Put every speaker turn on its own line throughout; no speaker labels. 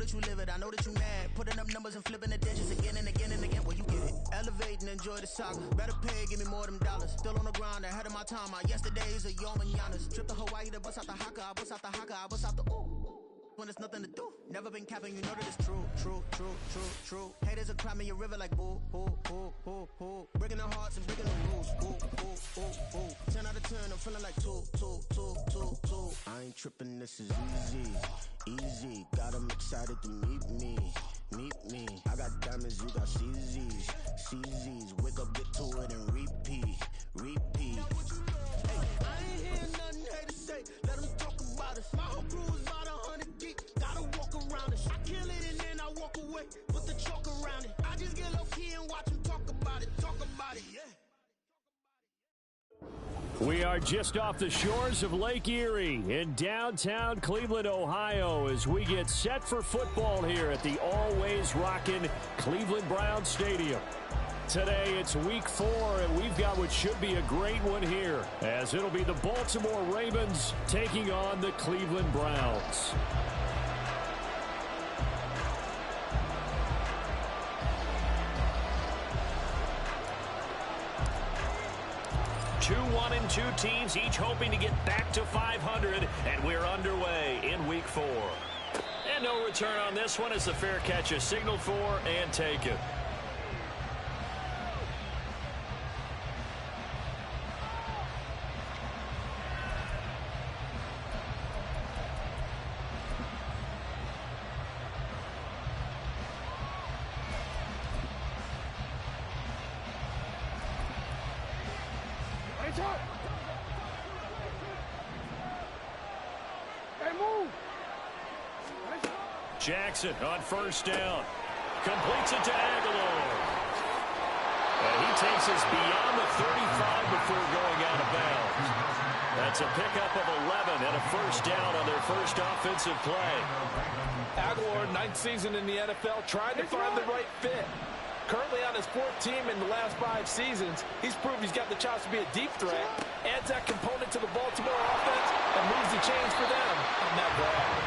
that you live it, I know that you mad. Putting up numbers and flipping the digits again and again and again. Well, you get it. Elevate and enjoy the saga. Better pay, give me more of them dollars. Still on the grind, ahead of my time. My yesterdays are your mananas. Trip to Hawaii to bust out the haka. I bust out the haka. I bust out the ooh. When there's nothing to do. Never been capping, you know that it's true, true, true, true, true. Haters are climbing your river like boo, boo, boo, boo, boo. Breaking their hearts and breaking the rules, boo, boo, boo, boo. 10 out of 10, I'm feeling like 2, 2, 2, 2, 2. I ain't tripping, this is easy, easy. Got 'em excited to meet me, meet me. I got diamonds, you got CZs, CZs. Wake up, get to it and repeat, repeat. Hey, I ain't hearing nothing haters say. Let 'em talk about us. My whole crew is about 100 deep. Gotta walk around it. I kill it and then I walk away. Put the chalk around it. I just get low key and watch them talk about it. Talk about it, yeah.
We are just off the shores of Lake Erie in downtown Cleveland, Ohio, as we get set for football here at the always rockin' Cleveland Browns Stadium. Today it's week 4, and we've got what should be a great one here, as it'll be the Baltimore Ravens taking on the Cleveland Browns. Two 1-2 teams, each hoping to get back to 500, and we're underway in week 4. And no return on this one as the fair catch is signaled for and taken. Jackson on first down. Completes it to Aesl. And he takes us beyond the 35 before going out of bounds. That's a pickup of 11 and a first down on their first offensive play.
Aesl, 9th season in the NFL, trying to find the right fit. Currently on his 4th team in the last 5 seasons, he's proved he's got the chops to be a deep threat, adds that component to the Baltimore offense, and moves the chains for them on that grab.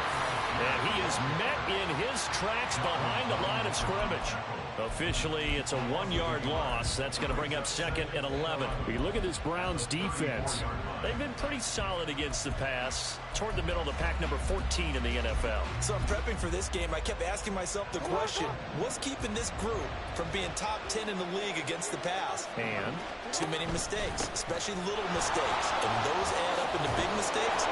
And he is met in his tracks behind the line of scrimmage. Officially, it's a 1-yard loss. That's going to bring up 2nd and 11. We look at this Browns defense. They've been pretty solid against the pass. Toward the middle of the pack, number 14 in the NFL.
So I'm prepping for this game. I kept asking myself the question, what's keeping this group from being top 10 in the league against the pass?
And?
Too many mistakes, especially little mistakes. And those add up into big mistakes.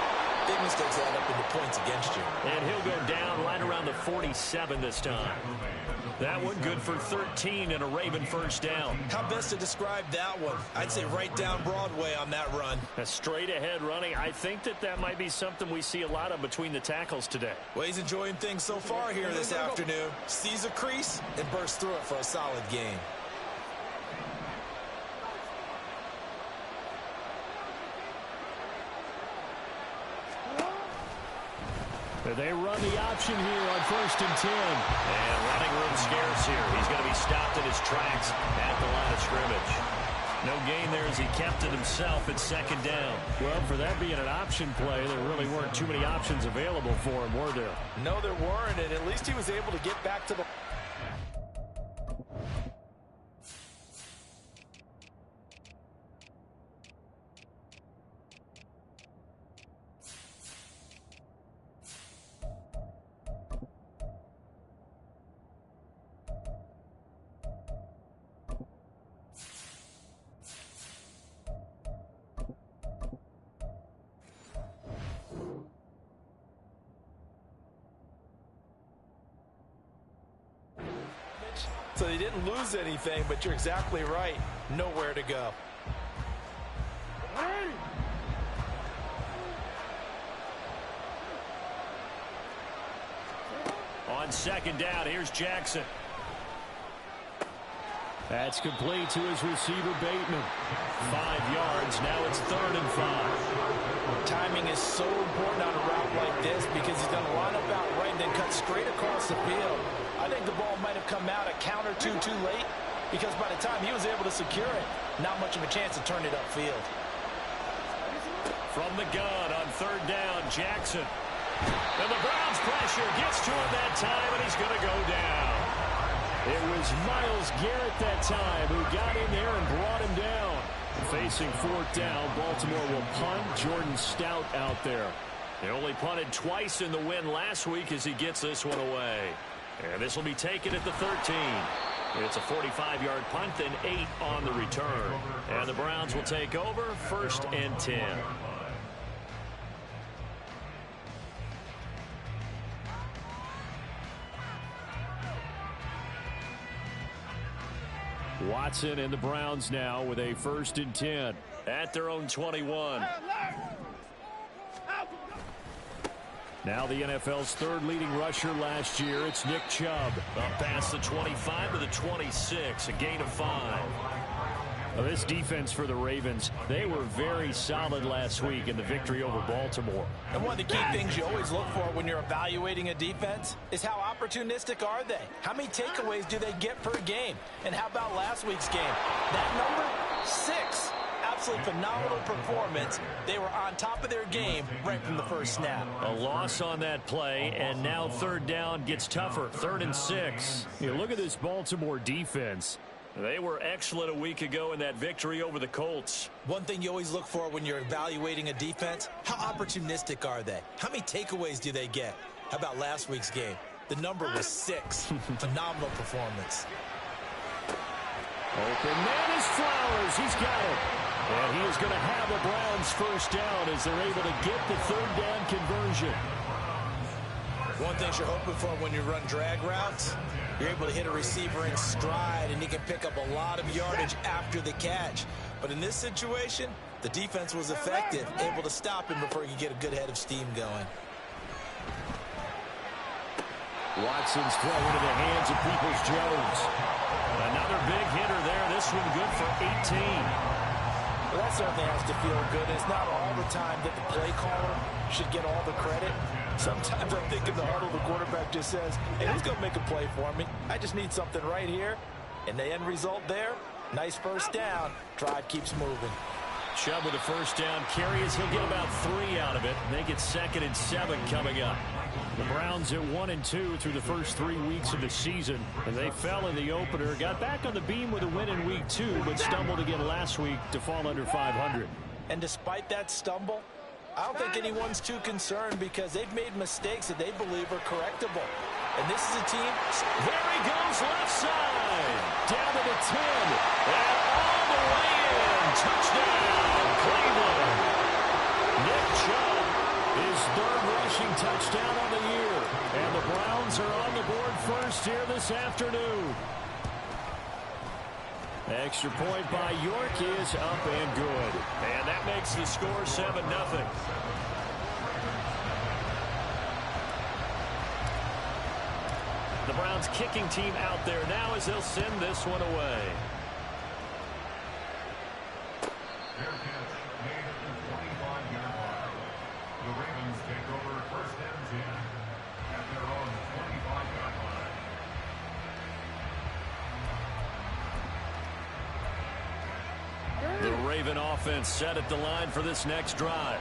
Big mistakes add up into points against you.
And he'll go down right around the 47 this time. That one good for 13 and a Raven first down.
How best to describe that one? I'd say right down Broadway on that run.
A straight ahead running. I think that might be something we see a lot of between the tackles today.
Well, he's enjoying things so far here this afternoon. Sees a crease and bursts through it for a solid game.
They run the option here on 1st and 10. And running room scarce here. He's going to be stopped in his tracks at the line of scrimmage. No gain there as he kept it himself at 2nd down. Well, for that being an option play, there really weren't too many options available for him, were there?
No, there weren't, and at least he was able to get back to the... So they didn't lose anything, but you're exactly right. Nowhere to go.
On 2nd down, here's Jackson. That's complete to his receiver, Bateman. 5 yards. Now it's 3rd and 5.
Timing is so important on a route like this because he's going to line up out right and then cut straight across the field. I think the ball might have come out a count or two too late because by the time he was able to secure it, not much of a chance to turn it upfield.
From the gun on 3rd down, Jackson. And the Browns pressure gets to him that time, and he's going to go down. It was Myles Garrett that time who got in there and brought him down. Facing fourth down, Baltimore will punt. Jordan Stout out there. He only punted twice in the win last week as he gets this one away. And this will be taken at the 13. It's a 45-yard punt, then 8 on the return. And the Browns will take over, 1st and 10. Watson and the Browns now with a 1st and 10 at their own 21. Now the NFL's 3rd leading rusher last year. It's Nick Chubb. Up past the 25 to the 26, a gain of 5. Well, this defense for the Ravens, they were very solid last week in the victory over Baltimore.
And one of the key things you always look for when you're evaluating a defense is how opportunistic are they? How many takeaways do they get per game? And how about last week's game? That number, 6. Absolutely phenomenal performance. They were on top of their game right from the first snap.
A loss on that play, and now 3rd down gets tougher. 3rd and 6. You look at this Baltimore defense. They were excellent a week ago in that victory over the Colts.
One thing you always look for when you're evaluating a defense, how opportunistic are they? How many takeaways do they get? How about last week's game? The number was 6. Phenomenal performance.
Open man is Flowers. He's got it. And he is going to have the Browns 1st down as they're able to get the 3rd down conversion.
One thing you're hoping for when you run drag routes, you're able to hit a receiver in stride, and he can pick up a lot of yardage after the catch. But in this situation, the defense was effective, able to stop him before he could get a good head of steam going.
Watson's throw into the hands of Peoples-Jones. Another big hitter there. This one good for 18.
Well, that certainly has to feel good. It's not all the time that the play caller should get all the credit. Sometimes I think in the huddle, the quarterback just says, hey, who's going to make a play for me? I just need something right here. And the end result there, nice 1st down. Drive keeps moving.
Chubb with a 1st down carry as he'll get about 3 out of it. Make it 2nd and 7 coming up. The Browns at 1-2 through the first 3 weeks of the season. And they fell in the opener. Got back on the beam with a win in week 2, but stumbled again last week to fall under 500.
And despite that stumble, I don't think anyone's too concerned because they've made mistakes that they believe are correctable. And this is a team.
There he goes, left side. Down to the 10. And all the way in. Touchdown, Cleveland. Nick Chubb, his 3rd rushing touchdown on the year. And the Browns are on the board first here this afternoon. Extra point by York is up and good. And that makes the score 7-0. The Browns kicking team out there now as they'll send this one away.
Fair catch made at the 25-yard line. The Ravens take over 1st and 10 at their own 25-yard line.
The Raven offense set at the line for this next drive.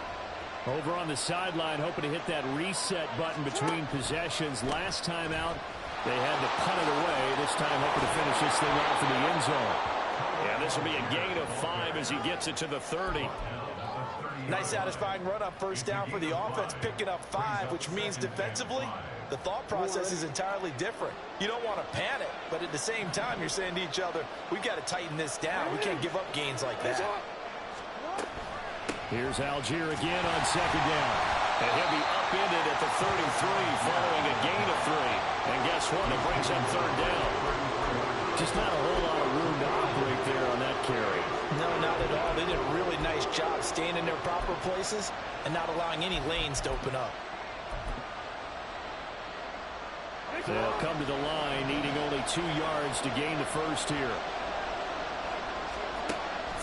Over on the sideline, hoping to hit that reset button between possessions. Last time out, they had to punt it away. This time, hoping to finish this thing off in the end zone. Yeah, this will be a gain of 5 as he gets it to the 30.
Nice satisfying run up 1st down for the offense, picking up 5, which means defensively, the thought process is entirely different. You don't want to panic, but at the same time, you're saying to each other, we've got to tighten this down. We can't give up gains like that.
Here's Algier again on 2nd down. And he'll be upended at the 33 following a gain of 3. And guess what? It brings up 3rd down. Just not a whole lot of room to operate there on that carry.
No, not at all. They did a really nice job staying in their proper places and not allowing any lanes to open up.
They'll come to the line, needing only 2 yards to gain the 1st here.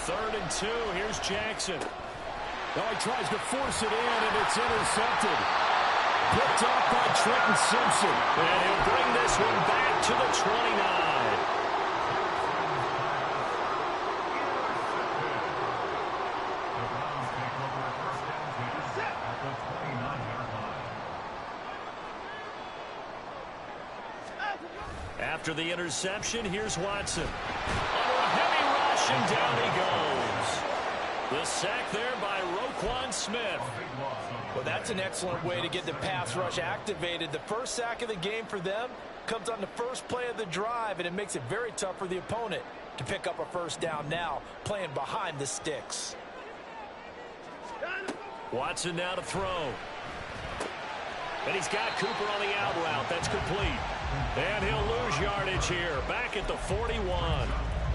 3rd and 2. Here's Jackson. Oh, he tries to force it in, and it's intercepted. Picked off by Trenton Simpson. And he'll bring this one back to the 29. After the interception, here's Watson. Under a heavy rush, and down he goes. The sack there by Roquan Smith.
Well, that's an excellent way to get the pass rush activated. The first sack of the game for them comes on the first play of the drive, and it makes it very tough for the opponent to pick up a first down now, playing behind the sticks.
Watson now to throw. And he's got Cooper on the out route. That's complete. And he'll lose yardage here. Back at the 41.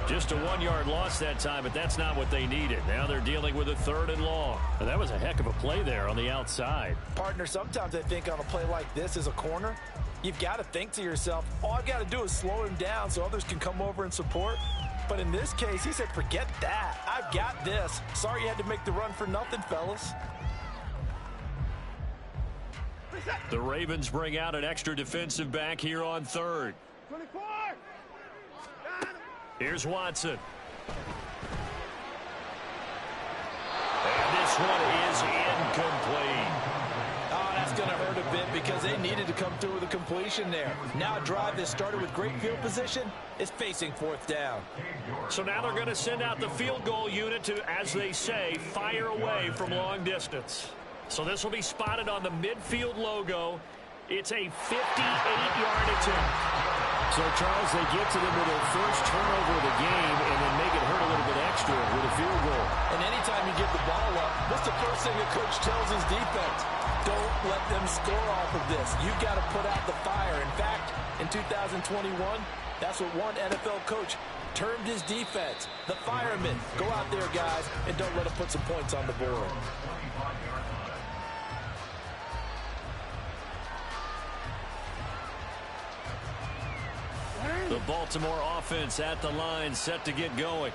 Just a 1-yard loss that time, but that's not what they needed. Now they're dealing with a 3rd and long. And that was a heck of a play there on the outside.
Partner, sometimes I think on a play like this as a corner, you've got to think to yourself, all I've got to do is slow him down so others can come over and support. But in this case, he said, forget that. I've got this. Sorry you had to make the run for nothing, fellas.
The Ravens bring out an extra defensive back here on 3rd.
24.
Here's Watson. And this one is incomplete.
Oh, that's going to hurt a bit because they needed to come through with a completion there. Now a drive that started with great field position is facing 4th down.
So now they're going to send out the field goal unit to, as they say, fire away from long distance. So this will be spotted on the midfield logo. It's a 58-yard attempt. So, Charles, they get to them with their first turnover of the game and then make it hurt a little bit extra with a field goal.
And anytime you give the ball up, what's the first thing a coach tells his defense? Don't let them score off of this. You've got to put out the fire. In fact, in 2021, that's what one NFL coach termed his defense. The firemen. Go out there, guys, and don't let them put some points on the board.
The Baltimore offense at the line, set to get going.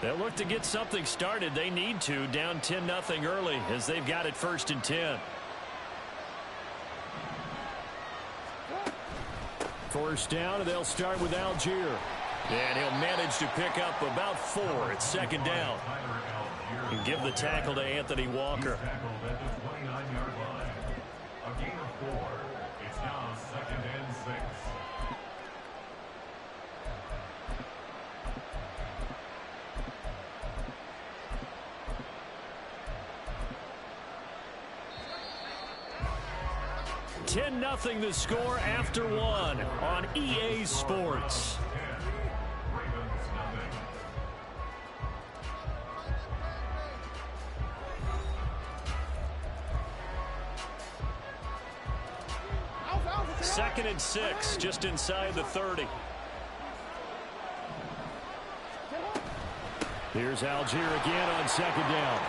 They'll look to get something started. They need to, down 10-0 early as they've got it 1st and 10. First down, and they'll start with Algier. And he'll manage to pick up about 4 at 2nd down. And give the tackle to Anthony Walker.
A gain of 4. It's now 2nd and 6.
Nothing the score after 1 on EA Sports. Second and 6, just inside the 30. Here's Algier again on 2nd down.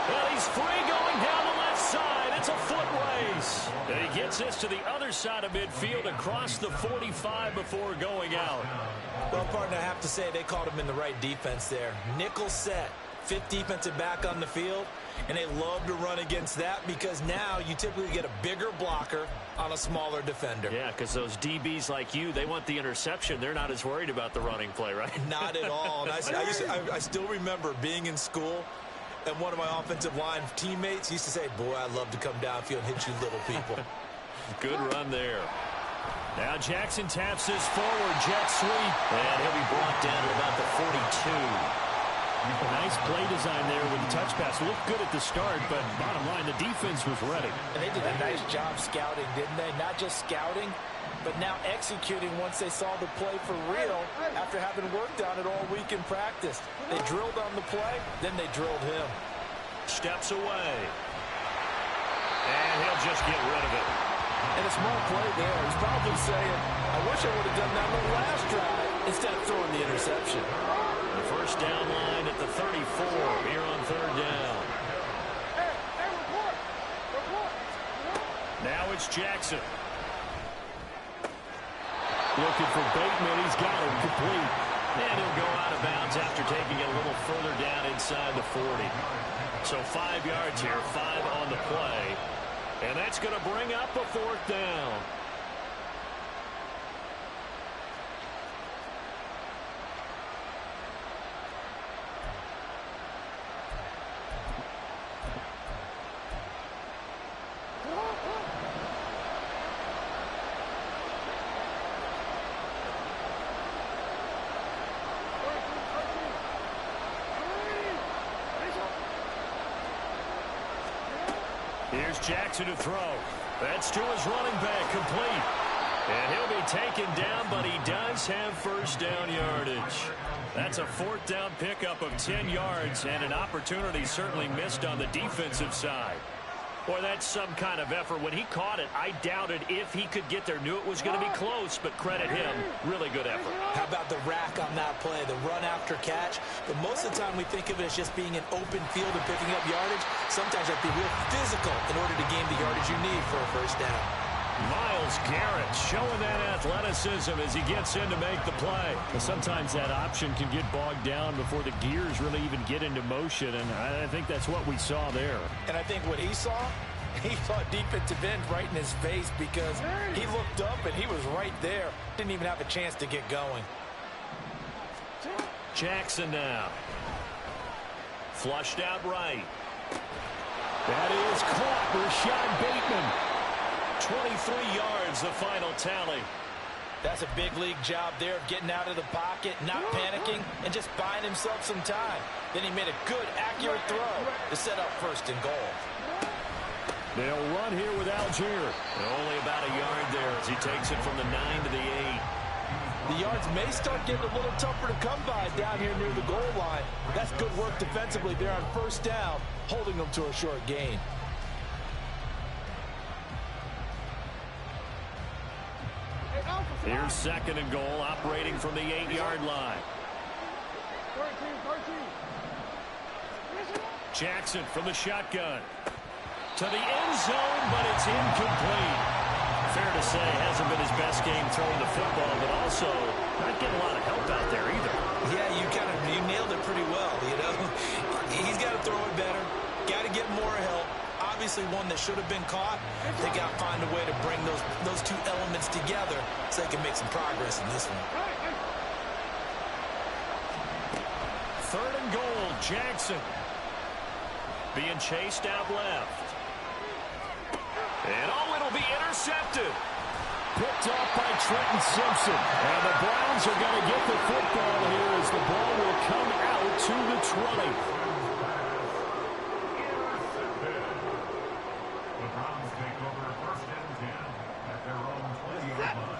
Well, he's free going down the left side. It's a foot race. And he gets this to the other side of midfield across the 45 before going out.
Well, partner, I have to say they called him in the right defense there. Nickel set, 5th defensive back on the field, and they love to run against that because now you typically get a bigger blocker on a smaller defender.
Yeah, because those DBs like you, they want the interception. They're not as worried about the running play, right?
Not at all. And I still remember being in school, and one of my offensive line teammates used to say, boy, I'd love to come downfield and hit you little people.
Good run there. Now Jackson taps this forward jet sweep. And he'll be brought down to about the 42. Nice play design there with the touch pass. Looked good at the start, but bottom line, the defense was ready.
And they did a nice job scouting, didn't they? Not just scouting, but now executing once they saw the play for real after having worked on it all week in practice. They drilled on the play, then they drilled him.
Steps away. And he'll just get rid of it.
And a small play there. He's probably saying, I wish I would have done that on the last drive instead of throwing the interception.
The first down line at the 34 here on 3rd down. Now it's Jackson. Looking for Bateman. He's got him complete. And he'll go out of bounds after taking it a little further down inside the 40. So 5 yards here, 5 on the play. And that's going to bring up a 4th down. Here's Jackson to throw. That's to his running back, complete. And he'll be taken down, but he does have first down yardage. That's a fourth down pickup of 10 yards and an opportunity certainly missed on the defensive side. Boy, that's some kind of effort. When he caught it, I doubted if he could get there. Knew it was going to be close, but credit him. Really good effort.
How about the rack on that play, the run after catch? But most of the time we think of it as just being an open field and picking up yardage. Sometimes you have to be real physical in order to gain the yardage you need for a first down.
Myles Garrett showing that athleticism as he gets in to make the play. But sometimes that option can get bogged down before the gears really even get into motion, and I think that's what we saw there.
And I think what he saw defensive end right in his face because he looked up and he was right there. Didn't even have a chance to get going.
Jackson now. Flushed out right. That is caught. Rashad Bateman. 23 yards, the final tally.
That's a big league job there of getting out of the pocket, not panicking, and just buying himself some time. Then he made a good, accurate throw to set up first and goal.
They'll run here with Algier. Only about a yard there as he takes it from the 9 to the 8.
The yards may start getting a little tougher to come by down here near the goal line. That's good work defensively there on first down, holding them to a short gain.
Here's second and goal, operating from the 8-yard line. Jackson from the shotgun. To the end zone, but it's incomplete. Fair to say, hasn't been his best game throwing the football, but also not getting a lot of help out there either.
Yeah, you nailed it pretty well, you know. He's got to throw it better. Got to get more help. Obviously one that should have been caught. They got to find a way to bring those two elements together so they can make some progress in this one.
Third and goal, Jackson. Being chased out left. And it'll be intercepted. Picked off by Trenton Simpson. And the Browns are going to get the football here as the ball will come out to the 20.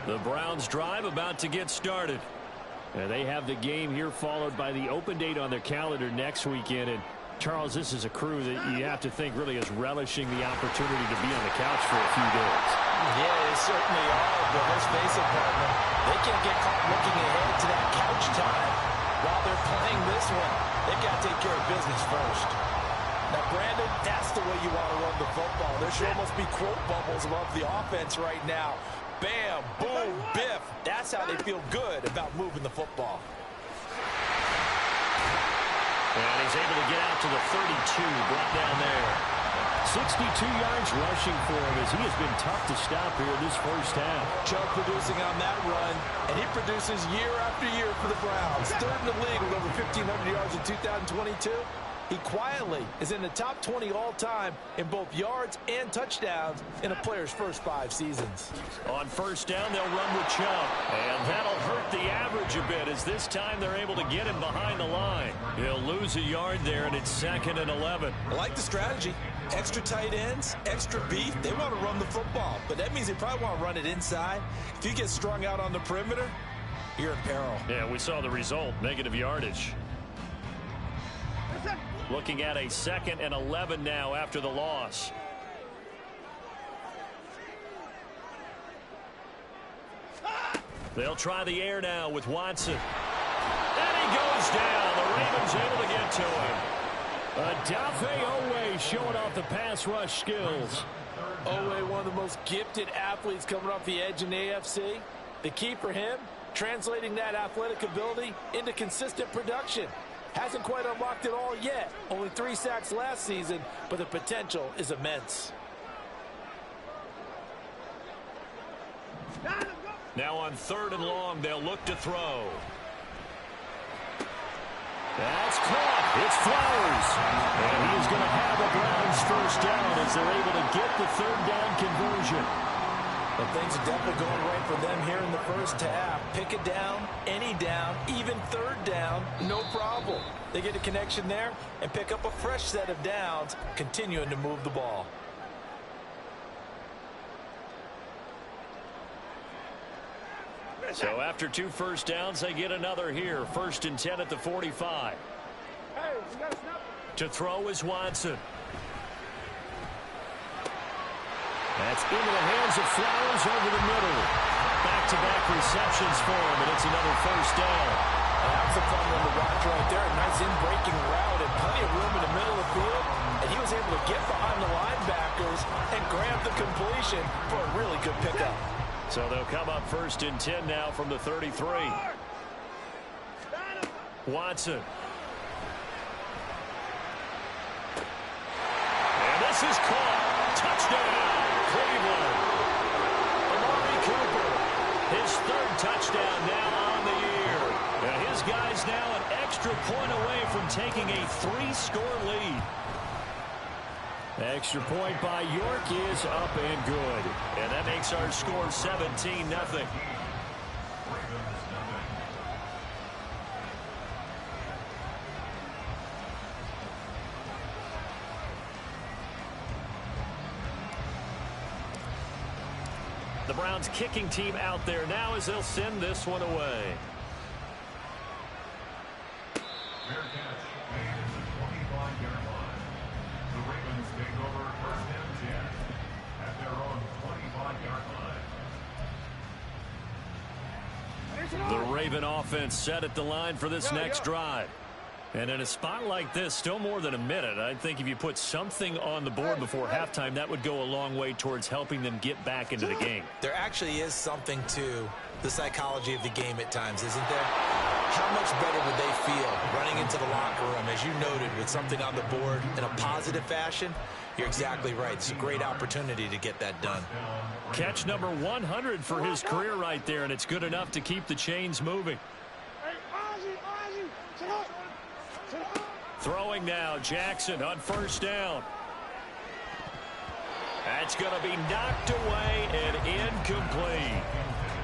The Browns drive about to get started. And they have the game here followed by the open date on their calendar next weekend. And Charles, this is a crew that you have to think really is relishing the opportunity to be on the couch for a few days.
Yeah, they certainly are, but let's face it, partner. They can't get caught looking ahead to that couch time while they're playing this one. They've got to take care of business first. Now, Brandon, that's the way you want to run the football. There should almost be quote bubbles above the offense right now. Bam, boom, biff. That's how they feel good about moving the football.
And he's able to get out to the 32, brought down there. 62 yards rushing for him as he has been tough to stop here this first half.
Chubb producing on that run, and he produces year after year for the Browns. Third in the league with over 1,500 yards in 2022. He quietly is in the top 20 all-time in both yards and touchdowns in a player's first 5 seasons.
On first down, they'll run with Chubb. And that'll hurt the average a bit as this time they're able to get him behind the line. He'll lose a yard there, and it's 2nd and 11.
I like the strategy. Extra tight ends, extra beef. They want to run the football, but that means they probably want to run it inside. If you get strung out on the perimeter, you're in peril.
Yeah, we saw the result, negative yardage. Looking at a 2nd and 11 now after the loss. They'll try the air now with Watson. And he goes down. The Ravens able to get to him. Odafe Oweh showing off the pass rush skills.
Oweh, one of the most gifted athletes coming off the edge in the AFC. The key for him, translating that athletic ability into consistent production. Hasn't quite unlocked it all yet. Only 3 sacks last season, but the potential is immense.
Now on 3rd and long, they'll look to throw. That's caught. It's Flowers. And he is going to have the Browns first down as they're able to get the 3rd down conversion.
But things are definitely going right for them here in the first half. Pick it down, any down, even 3rd down, no problem. They get a connection there and pick up a fresh set of downs, continuing to move the ball.
So after 2 first downs, they get another here. 1st and 10 at the 45. To throw is Watson. That's into the hands of Flowers over the middle. Back-to-back receptions for him, and it's another 1st down.
That's a fun one to watch right there. A nice in-breaking route and plenty of room in the middle of the field. And he was able to get behind the linebackers and grab the completion for a really good pickup.
So they'll come up 1st and 10 now from the 33. Watson. And this is caught. Touchdown, Cleveland. Amari Cooper, his 3rd touchdown now on the year. And his guys now an extra point away from taking a 3-score lead. Extra point by York is up and good. And that makes our score 17-0. The Browns kicking team out there now as they'll send this one away.
Fair catch made at the 25-yard line. The Ravens take over 1st and 10 at their own 25-yard line.
The Raven offense set at the line for this next drive. And in a spot like this, still more than a minute, I think if you put something on the board before halftime, that would go a long way towards helping them get back into the game.
There actually is something to the psychology of the game at times, isn't there? How much better would they feel running into the locker room, as you noted, with something on the board in a positive fashion? You're exactly right. It's a great opportunity to get that done.
Catch number 100 for his career right there, and it's good enough to keep the chains moving. Throwing now, Jackson on 1st down. That's going to be knocked away and incomplete.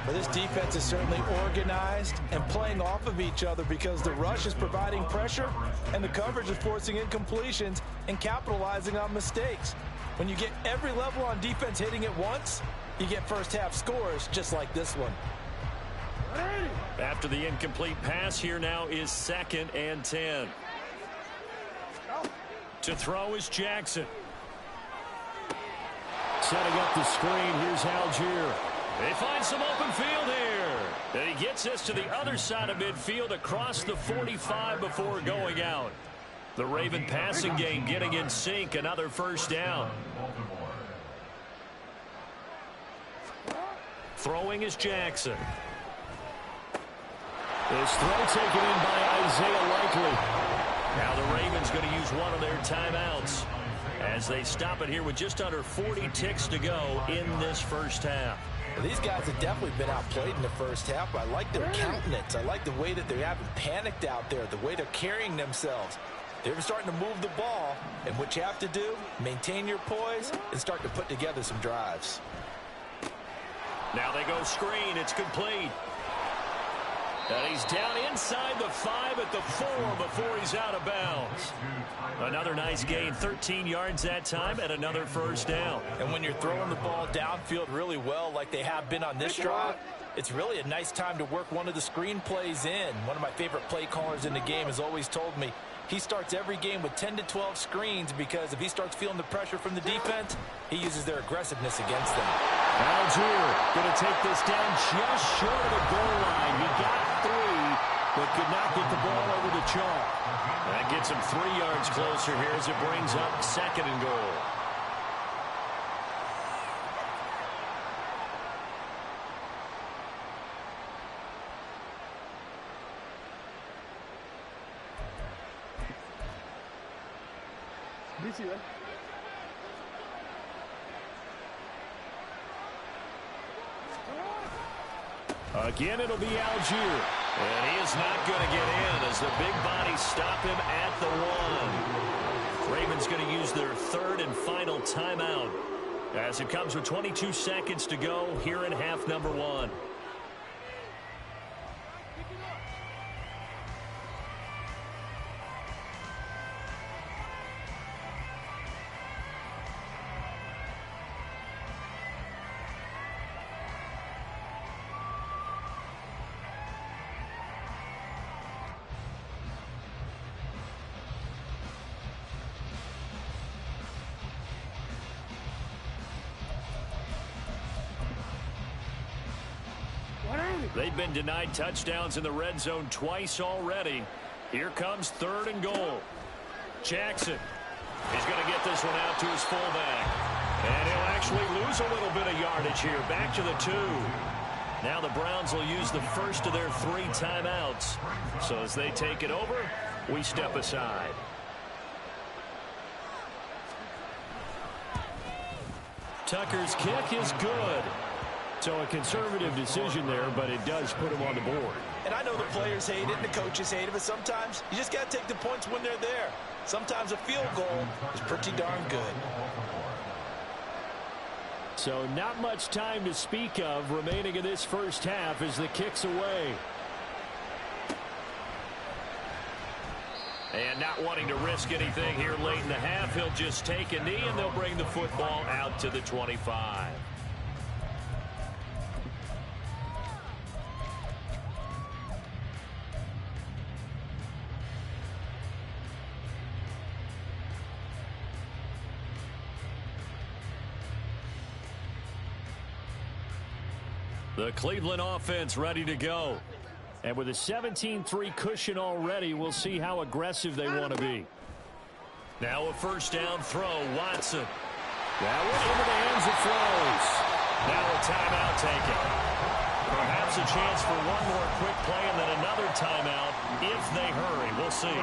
But this defense is certainly organized and playing off of each other because the rush is providing pressure and the coverage is forcing incompletions and capitalizing on mistakes. When you get every level on defense hitting at once, you get first-half scores just like this one.
After the incomplete pass, here now is 2nd and 10. To throw is Jackson. Setting up the screen, here's Algier. They find some open field here. And he gets this to the other side of midfield across the 45 before going out. The Raven passing game getting in sync, another 1st down. Throwing is Jackson. This throw taken in by Isaiah Likely. Now the Ravens going to use one of their timeouts as they stop it here with just under 40 ticks to go in this 1st half.
Well, these guys have definitely been outplayed in the 1st half, but I like their countenance. I like the way that they haven't panicked out there, the way they're carrying themselves. They're starting to move the ball, and what you have to do, maintain your poise and start to put together some drives.
Now they go screen. It's complete. And he's down inside the 5 at the 4 before he's out of bounds. Another nice gain, 13 yards that time, and another 1st down.
And when you're throwing the ball downfield really well like they have been on this drive, it's really a nice time to work one of the screen plays in. One of my favorite play callers in the game has always told me he starts every game with 10 to 12 screens because if he starts feeling the pressure from the defense, he uses their aggressiveness against them.
Algier going to take this down just short of the goal line. He got 3, but could not get the ball over the chalk. That gets him 3 yards closer here as it brings up 2nd and goal. Again, it'll be Algier. And he is not going to get in as the big bodies stop him at the 1. Ravens going to use their 3rd and final timeout as it comes with 22 seconds to go here in half number 1. They've been denied touchdowns in the red zone twice already. Here comes 3rd and goal. Jackson. He's going to get this one out to his fullback. And he'll actually lose a little bit of yardage here. Back to the 2. Now the Browns will use the first of their 3 timeouts. So as they take it over, we step aside. Tucker's kick is good. So a conservative decision there, but it does put him on the board.
And I know the players hate it and the coaches hate it, but sometimes you just got to take the points when they're there. Sometimes a field goal is pretty darn good.
So not much time to speak of remaining in this first half as the kick's away. And not wanting to risk anything here late in the half, he'll just take a knee and they'll bring the football out to the 25. The Cleveland offense ready to go. And with a 17-3 cushion already, we'll see how aggressive they want to be. Now a first down throw, Watson. That one into the hands of throws. Now a timeout taken. Perhaps a chance for one more quick play and then another timeout if they hurry. We'll see.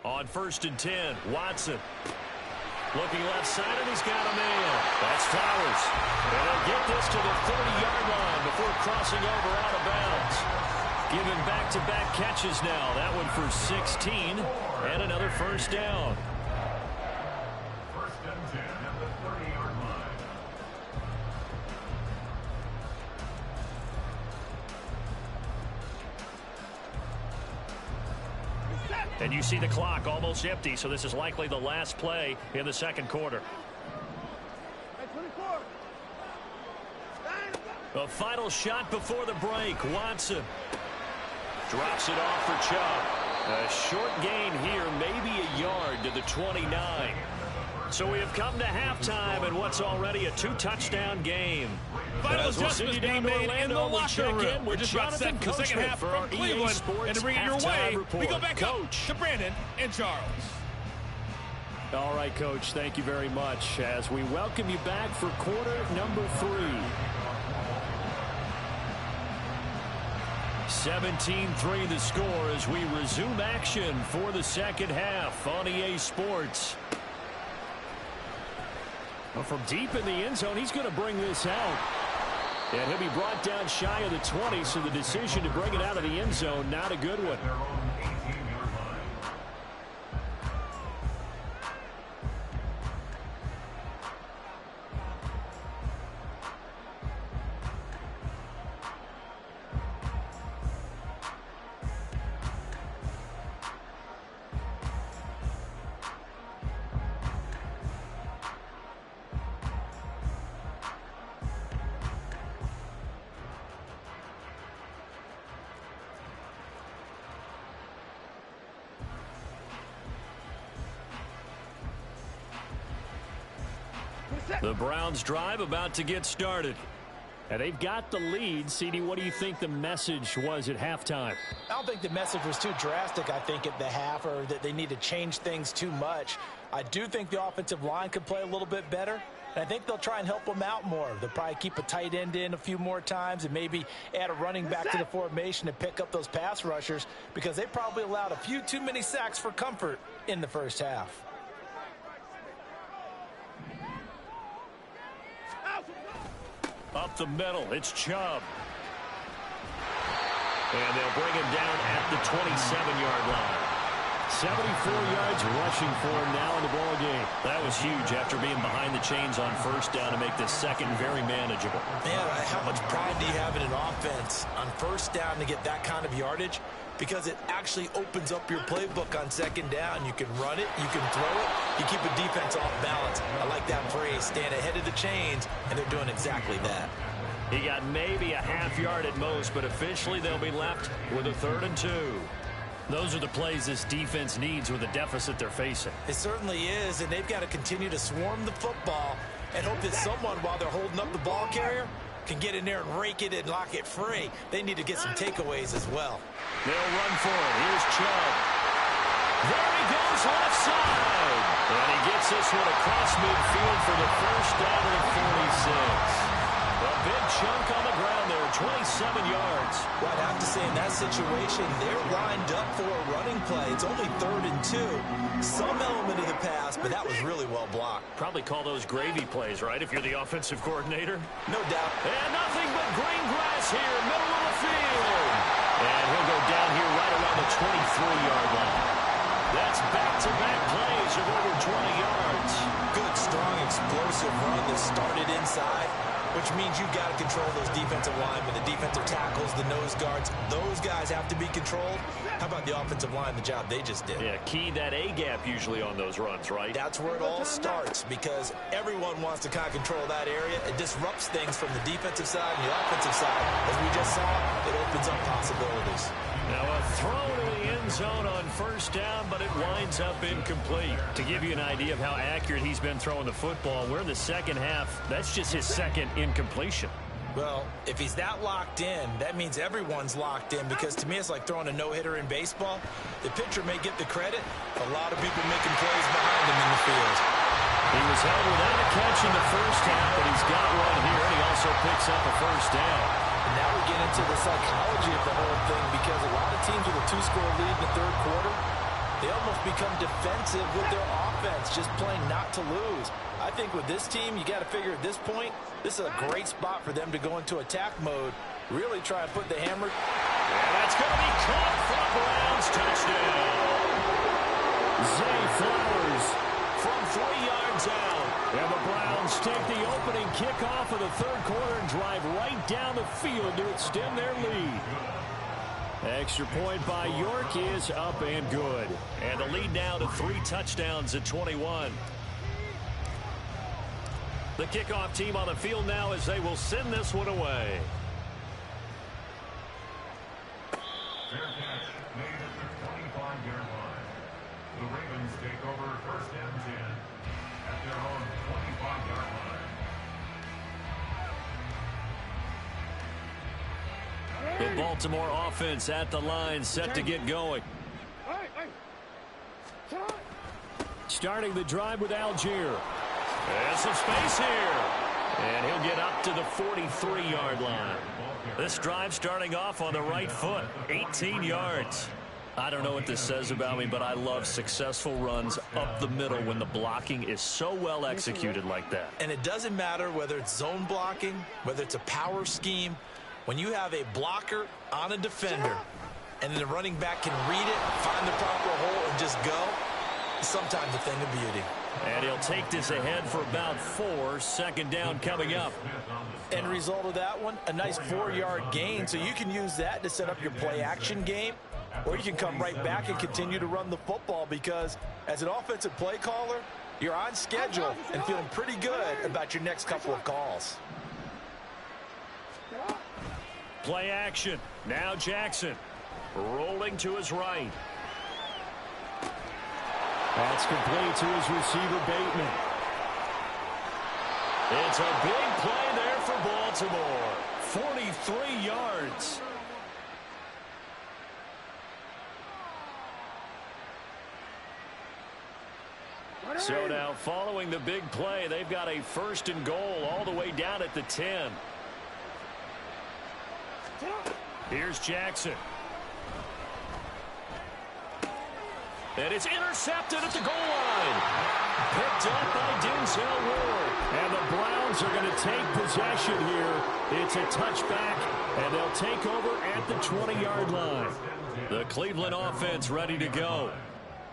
On 1st and 10, Watson. Looking left side, and he's got a man. That's Flowers. And they'll get this to the 30-yard line before crossing over out of bounds. Giving back-to-back catches now. That one for 16, and another first down.
1st and 10 at the 30-yard line.
And you see the clock almost empty, so this is likely the last play in the second quarter. A final shot before the break. Watson drops it off for Chubb. A short gain here, maybe a yard to the 29. So we have come to halftime in what's already a 2-touchdown game.
Final adjustments being made in the locker room. We're just about set for the second half from Cleveland. And to bring it your way, we go back up to Brandon and Charles.
All right, Coach, thank you very much as we welcome you back for quarter number 3. 17-3 the score as we resume action for the second half on EA Sports. Well, from deep in the end zone, he's going to bring this out. And he'll be brought down shy of the 20, so the decision to bring it out of the end zone, not a good one. The Browns drive about to get started. And they've got the lead. CD, what do you think the message was at halftime?
I don't think the message was too drastic, I think, at the half, or that they need to change things too much. I do think the offensive line could play a little bit better. And I think they'll try and help them out more. They'll probably keep a tight end in a few more times and maybe add a running back to the formation to pick up those pass rushers because they probably allowed a few too many sacks for comfort in the first half.
Up the middle, it's Chubb. And they'll bring him down at the 27-yard line. 74 yards rushing for him now in the ball game. That was huge after being behind the chains on first down to make this second very manageable.
Man, how much pride do you have in an offense on first down to get that kind of yardage? Because it actually opens up your playbook on second down. You can run it, you can throw it, you keep a defense off balance. I like that phrase, stand ahead of the chains, and they're doing exactly that.
He got maybe a half yard at most, but officially they'll be left with a 3rd and 2. Those are the plays this defense needs with the deficit they're facing.
It certainly is, and they've got to continue to swarm the football and hope that someone, while they're holding up the ball carrier, can get in there and rake it and lock it free. They need to get some takeaways as well.
They'll run for it. Here's Chubb. There he goes, left side. And he gets this one across midfield for the first down at 46. A big chunk on the ground there, 27 yards.
Well, I'd have to say in that situation, they're lined up for a running play. It's only 3rd and 2. Some element of the pass, but that was really well blocked.
Probably call those gravy plays, right, if you're the offensive coordinator?
No doubt.
And nothing but green grass here, middle of the field. And he'll go down here right around the 23-yard line. That's back-to-back plays of over 20 yards.
Good, strong, explosive run that started inside, which means you've got to control those defensive linemen, the defensive tackles, the nose guards. Those guys have to be controlled. How about the offensive line, the job they just did?
Yeah, key that A-gap usually on those runs, right?
That's where it all starts, because everyone wants to kind of control that area. It disrupts things from the defensive side and the offensive side. As we just saw, it opens up possibilities.
Now a throw to the end zone on 1st down, but it winds up incomplete. To give you an idea of how accurate he's been throwing the football, we're in the second half. That's just his 2nd incompletion.
Well, if he's that locked in, that means everyone's locked in, because to me it's like throwing a no-hitter in baseball. The pitcher may get the credit, a lot of people making plays behind him in the field.
He was held without a catch in the first half, but he's got one here, and he also picks up a 1st down.
And now we get into the psychology of the whole thing, because a lot of teams with a 2-score lead in the 3rd quarter, they almost become defensive with their offense, just playing not to lose. I think with this team, you got to figure at this point, this is a great spot for them to go into attack mode, really try and put the hammer.
And that's going to be caught for a Browns touchdown. Zay Flowers from 3 yards out. And the Browns take the opening kickoff of the 3rd quarter and drive right down the field to extend their lead. Extra point by York is up and good. And the lead now to 3 touchdowns at 21. The kickoff team on the field now as they will send this one away.
Fair catch made at the 25-yard line. The Ravens take over 1st and 10 at their own 25-yard line.
The Baltimore offense at the line, set to get going. Starting the drive with Algier. There's some space here. And he'll get up to the 43-yard line. This drive starting off on the right foot, 18 yards. I don't know what this says about me, but I love successful runs up the middle when the blocking is so well executed like that.
And it doesn't matter whether it's zone blocking, whether it's a power scheme. When you have a blocker on a defender and the running back can read it, find the proper hole, and just go, it's sometimes a thing of beauty.
And he'll take this ahead for about 4. 2nd down coming up.
End result of that one, a nice 4-yard gain. So you can use that to set up your play-action game, or you can come right back and continue to run the football, because as an offensive play caller, you're on schedule and feeling pretty good about your next couple of calls.
Play action. Now Jackson rolling to his right. That's complete to his receiver, Bateman. It's a big play there for Baltimore. 43 yards. So now following the big play, they've got a 1st and goal all the way down at the 10. Here's Jackson. And it's intercepted at the goal line. Picked up by Denzel Ward. And the Browns are going to take possession here. It's a touchback, and they'll take over at the 20-yard line. The Cleveland offense ready to go.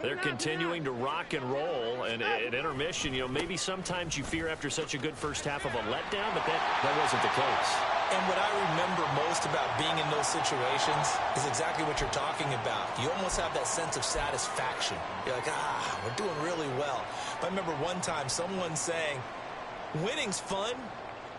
They're continuing to rock and roll, and at intermission, you know, maybe sometimes you fear after such a good first half of a letdown, but that wasn't the case.
And what I remember most about being in those situations is exactly what you're talking about. You almost have that sense of satisfaction. You're like, we're doing really well. But I remember one time someone saying, winning's fun,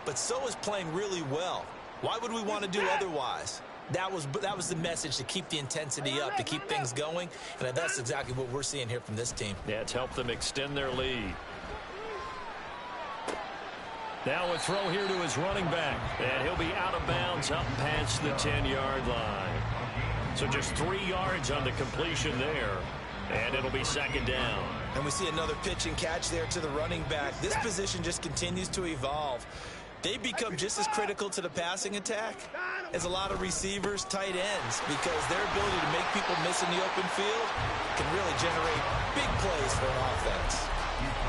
but so is playing really well. Why would we want to do otherwise? That was the message, to keep the intensity up, to keep things going, and that's exactly what we're seeing here from this team.
Yeah, it's helped them extend their lead. Now a throw here to his running back, and he'll be out of bounds up past the 10-yard line. So just 3 yards on the completion there, and it'll be second down.
And we see another pitch and catch there to the running back. This position just continues to evolve. They become just as critical to the passing attack as a lot of receivers, tight ends, because their ability to make people miss in the open field can really generate big plays for an offense.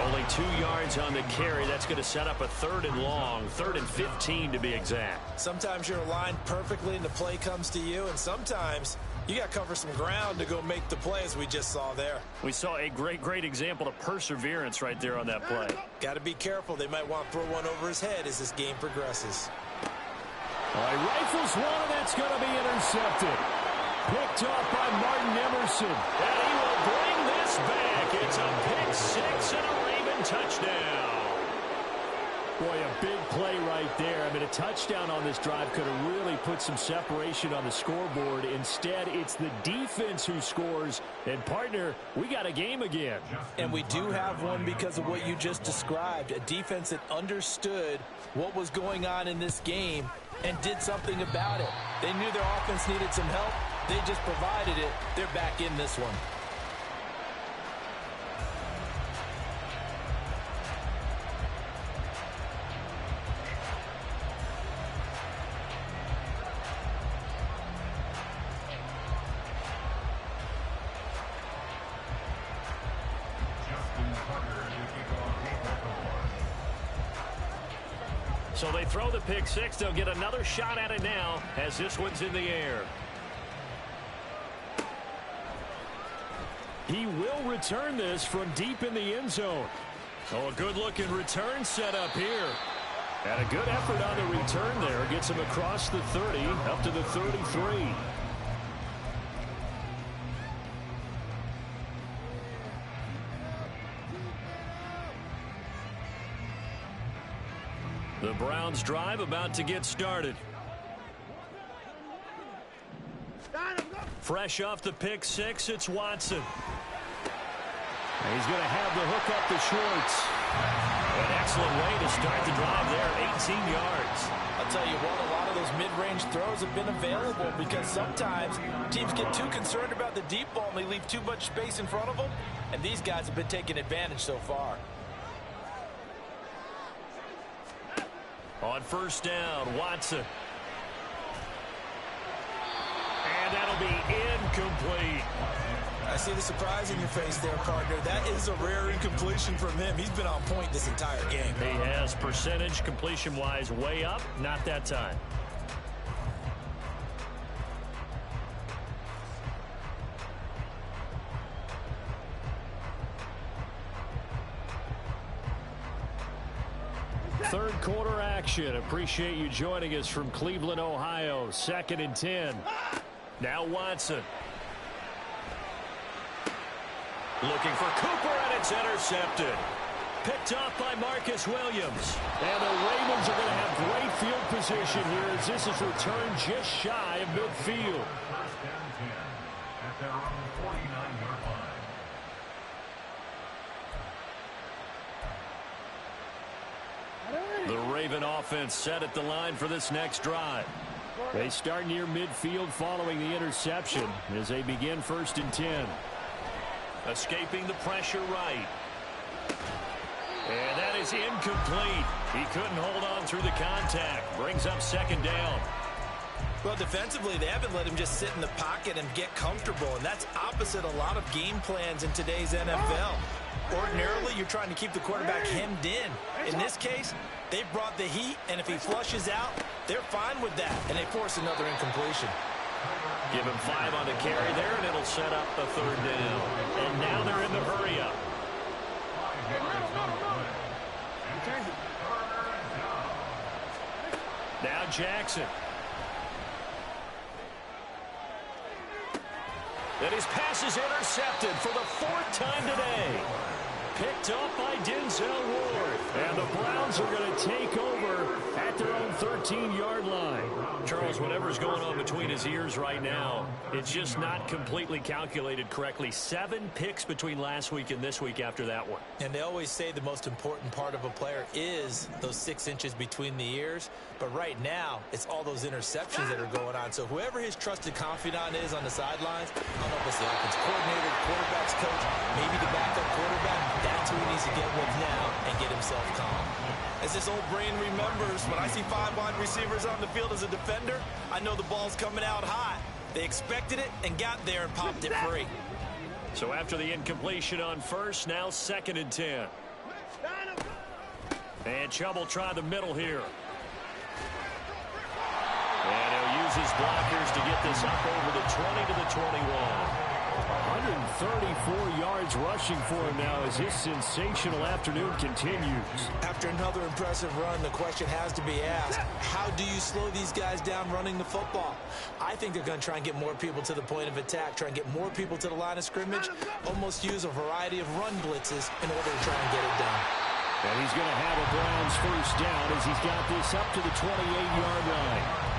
Only 2 yards on the carry. That's going to set up a 3rd and long, 3rd and 15 to be exact.
Sometimes you're aligned perfectly and the play comes to you, and sometimes you got to cover some ground to go make the play, as we just saw there.
We saw a great example of perseverance right there on that play.
Got to be careful. They might want to throw one over his head as this game progresses.
All right, rifles one, and that's going to be intercepted. Picked off by Martin Emerson. And he will bring this back. It's a pick 6 and a Raven touchdown. Boy, a big play right there. I mean, a touchdown on this drive could have really put some separation on the scoreboard. Instead, it's the defense who scores. And, partner, we got a game again.
And we do have one because of what you just described. A defense that understood what was going on in this game and did something about it. They knew their offense needed some help. They just provided it. They're back in this one.
So they throw the pick 6. They'll get another shot at it now as this one's in the air. He will return this from deep in the end zone. Oh, a good-looking return set up here. And a good effort on the return there. Gets him across the 30, up to the 33. The Browns drive about to get started. Fresh off the pick 6, it's Watson. And he's going to have the hook up to Schwartz. An excellent way to start the drive there, 18 yards.
I'll tell you what, a lot of those mid-range throws have been available because sometimes teams get too concerned about the deep ball and they leave too much space in front of them, and these guys have been taking advantage so far.
On first down, Watson. And that'll be incomplete.
I see the surprise in your face there, partner. That is a rare incompletion from him. He's been on point this entire game.
He has percentage completion-wise way up. Not that time. Third quarter action. Appreciate you joining us from Cleveland, Ohio. 2nd and 10. Now Watson. Looking for Cooper, and it's intercepted. Picked off by Marcus Williams. And the Ravens are going to have great field position here as this is returned just shy of midfield.
First and 10 at their own 49-yard line.
The Raven offense set at the line for this next drive. They start near midfield following the interception as they begin 1st and 10. Escaping the pressure right. And that is incomplete. He couldn't hold on through the contact. Brings up 2nd down.
Well, defensively, they haven't let him just sit in the pocket and get comfortable, and that's opposite a lot of game plans in today's NFL. Ordinarily, you're trying to keep the quarterback hemmed in. In this case, they brought the heat, and if he flushes out, they're fine with that, and they force another incompletion.
Give him 5 on the carry there, and it'll set up a 3rd down. And now they're in the hurry-up. Now Jackson. And his pass is intercepted for the 4th time today. Picked up by Denzel Ward. And the Browns are going to take over at 14-yard line. Charles, whatever's going on between his ears right now, it's just not completely calculated correctly. 7 picks between last week and this week after that one.
And they always say the most important part of a player is those 6 inches between the ears. But right now, it's all those interceptions that are going on. So whoever his trusted confidant is on the sidelines, I don't know if it's the offense coordinator, the quarterback's coach, maybe the backup quarterback, that's who he needs to get with now and get himself calm. As this old brain remembers, when I see 5 wide receivers on the field as a defender, I know the ball's coming out high. They expected it and got there and popped it free.
So after the incompletion on first, now 2nd and 10. And Chubb will try the middle here. And he'll use his blockers to get this up over the 20 to the 21. 134 yards rushing for him now as his sensational afternoon continues.
After another impressive run, the question has to be asked, how do you slow these guys down running the football? I think they're going to try and get more people to the point of attack, try and get more people to the line of scrimmage, almost use a variety of run blitzes in order to try and get it done.
And he's going to have a Browns first down as he's got this up to the 28-yard line.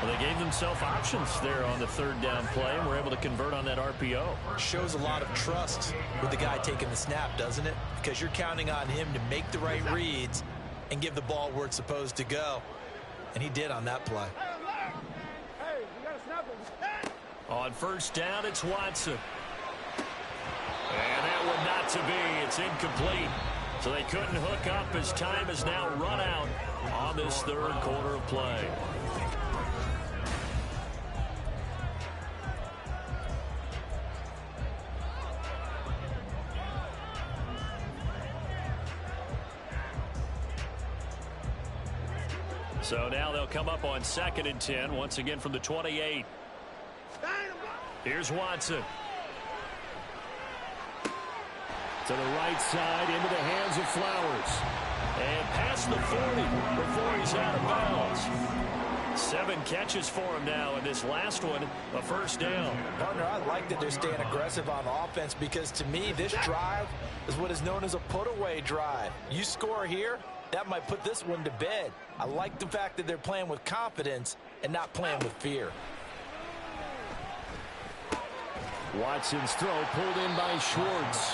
Well, they gave themselves options there on the 3rd down play and were able to convert on that RPO.
Shows a lot of trust with the guy taking the snap, doesn't it? Because you're counting on him to make the right reads and give the ball where it's supposed to go. And he did on that play.
On first down, it's Watson. And that one not to be. It's incomplete. So they couldn't hook up as time has now run out on this 3rd quarter of play. So now they'll come up on 2nd and 10, once again from the 28. Here's Watson. To the right side, into the hands of Flowers. And past the 40 before he's out of bounds. 7 catches for him now, and this last one, a first down.
Partner, I like that they're staying aggressive on offense because to me, this drive is what is known as a put-away drive. You score here, that might put this one to bed. I like the fact that they're playing with confidence and not playing with fear.
Watson's throw pulled in by Schwartz.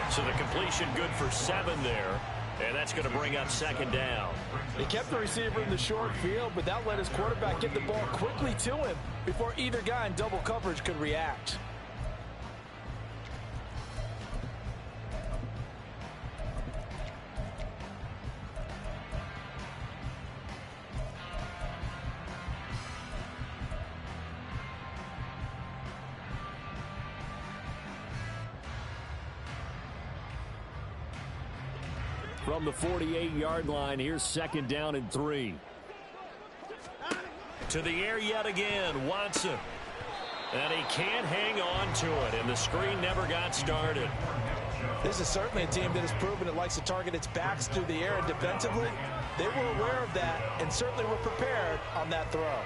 So the completion good for 7 there. And that's going to bring up 2nd down.
He kept the receiver in the short field, but that let his quarterback get the ball quickly to him before either guy in double coverage could react.
From the 48-yard line, here's 2nd down and 3. To the air yet again, Watson. And he can't hang on to it, and the screen never got started.
This is certainly a team that has proven it likes to target its backs through the air, and defensively, they were aware of that and certainly were prepared on that throw.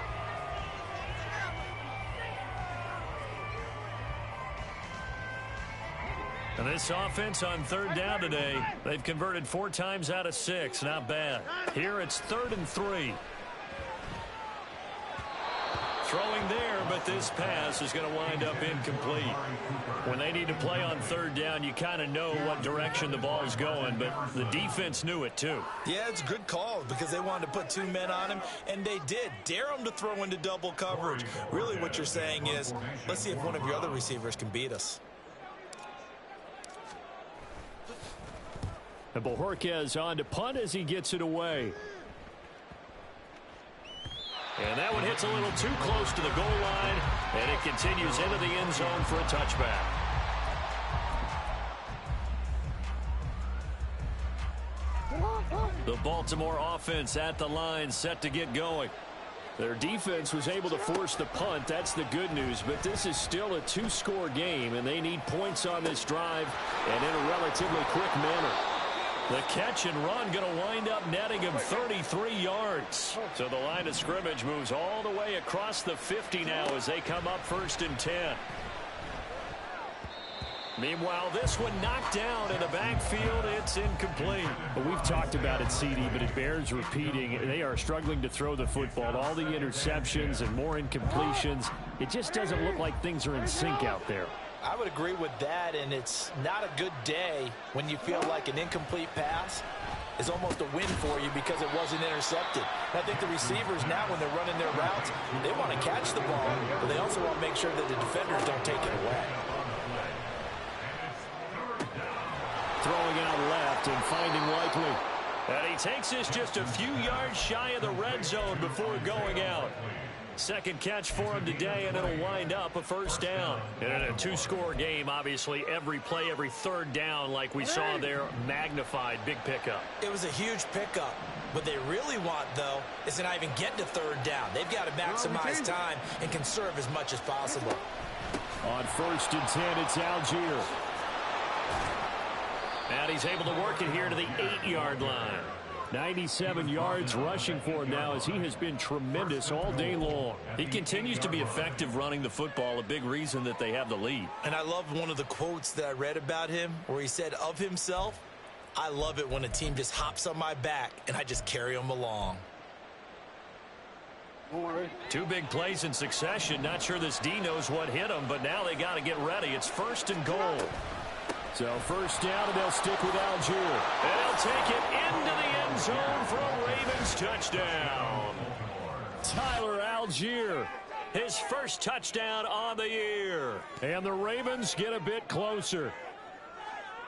And this offense on 3rd down today, they've converted 4 times out of 6. Not bad. Here it's 3rd and 3. Throwing there, but this pass is going to wind up incomplete. When they need to play on 3rd down, you kind of know what direction the ball's going, but the defense knew it too.
Yeah, it's a good call because they wanted to put 2 men on him, and they did. Dare him to throw into double coverage. Really what you're saying is, let's see if one of your other receivers can beat us.
And Bojorquez on to punt as he gets it away. And that one hits a little too close to the goal line, and it continues into the end zone for a touchback. The Baltimore offense at the line, set to get going. Their defense was able to force the punt. That's the good news. But this is still a 2-score game, and they need points on this drive and in a relatively quick manner. The catch and run going to wind up netting him 33 yards. So the line of scrimmage moves all the way across the 50 now as they come up 1st and 10. Meanwhile, this one knocked down in the backfield. It's incomplete.
But we've talked about it, CD, but it bears repeating. They are struggling to throw the football. All the interceptions and more incompletions. It just doesn't look like things are in sync out there.
I would agree with that, and it's not a good day when you feel like an incomplete pass is almost a win for you because it wasn't intercepted. And I think the receivers now, when they're running their routes, they want to catch the ball, but they also want to make sure that the defenders don't take it away.
Throwing out left and finding Likely. And he takes this just a few yards shy of the red zone before going out. Second catch for him today, and it'll wind up a first down. And in a two-score game, obviously, every play, every third down, like we saw there, magnified, big pickup.
It was a huge pickup. What they really want, though, is to not even get to third down. They've got to maximize time and conserve as much as possible.
On 1st and 10, it's Algier. And he's able to work it here to the 8-yard line. 97 yards rushing for him now as he has been tremendous all day long.
He continues to be effective running the football, a big reason that they have the lead.
And I love one of the quotes that I read about him where he said of himself, "I love it when a team just hops on my back and I just carry them along."
Two big plays in succession. Not sure this D knows what hit him, but now they got to get ready. It's 1st and goal. So first down, and they'll stick with Algier. And they'll take it into the end zone for a Ravens touchdown. Tyler Algier, his first touchdown on the year. And the Ravens get a bit closer.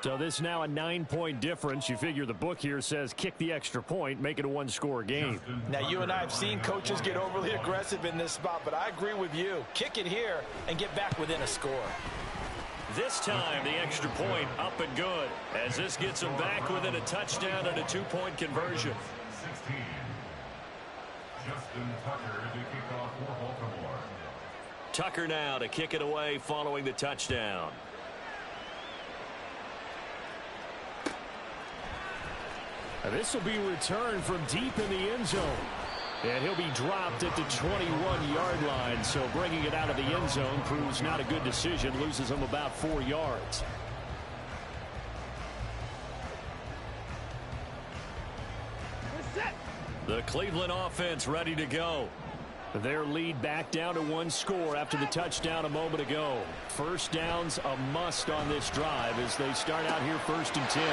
So this now a 9-point difference. You figure the book here says kick the extra point, make it a one-score game.
Now, you and I have seen coaches get overly aggressive in this spot, but I agree with you. Kick it here and get back within a score.
This time, the extra point up and good, as this gets them back within a touchdown and a 2-point conversion.
16. Justin Tucker to kick off for Baltimore.
Tucker now to kick it away following the touchdown. And this will be returned from deep in the end zone. And he'll be dropped at the 21-yard line, so bringing it out of the end zone proves not a good decision, loses him about 4 yards. The Cleveland offense ready to go. Their lead back down to 1 score after the touchdown a moment ago. First down's a must on this drive as they start out here 1st and 10.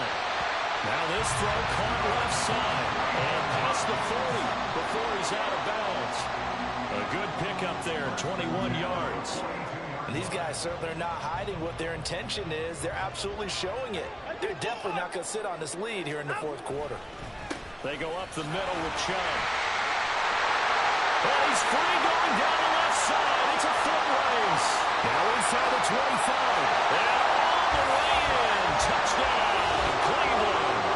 Now this throw caught left side and past the 40 before he's out of bounds. A good pickup there, 21 yards.
And these guys certainly are not hiding what their intention is. They're absolutely showing it. They're definitely not going to sit on this lead here in the 4th quarter.
They go up the middle with Chubb. And he's free going down the left side. It's a foot race. Now inside the 25. And all the way in. Touchdown, Cleveland.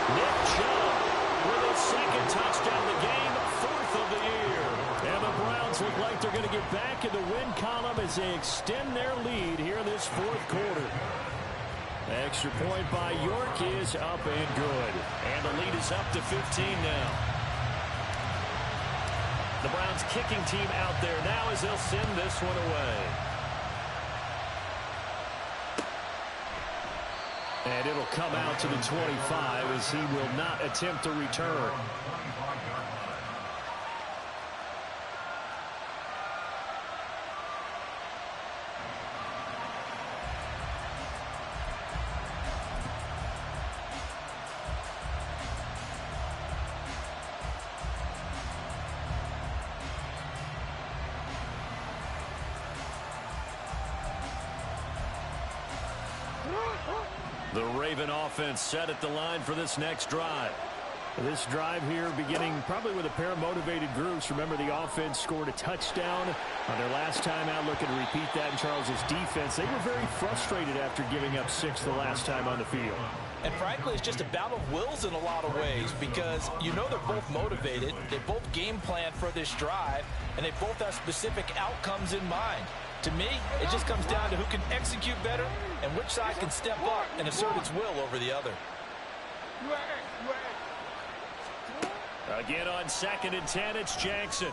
Nick Chubb with his 2nd touchdown of the game, 4th of the year. And the Browns look like they're going to get back in the win column as they extend their lead here in this 4th quarter. Extra point by York is up and good. And the lead is up to 15 now. The Browns kicking team out there now as they'll send this one away. And it'll come out to the 25 as he will not attempt to return. The Raven offense set at the line for this next drive. This drive here beginning probably with a pair of motivated groups. Remember, the offense scored a touchdown on their last time out. Looking to repeat that in Charles's defense. They were very frustrated after giving up 6 the last time on the field.
And frankly, it's just a battle of wills in a lot of ways because you know they're both motivated. They both game plan for this drive, and they both have specific outcomes in mind. To me, it just comes down to who can execute better and which side can step up and assert its will over the other.
Again on 2nd and 10, it's Jackson.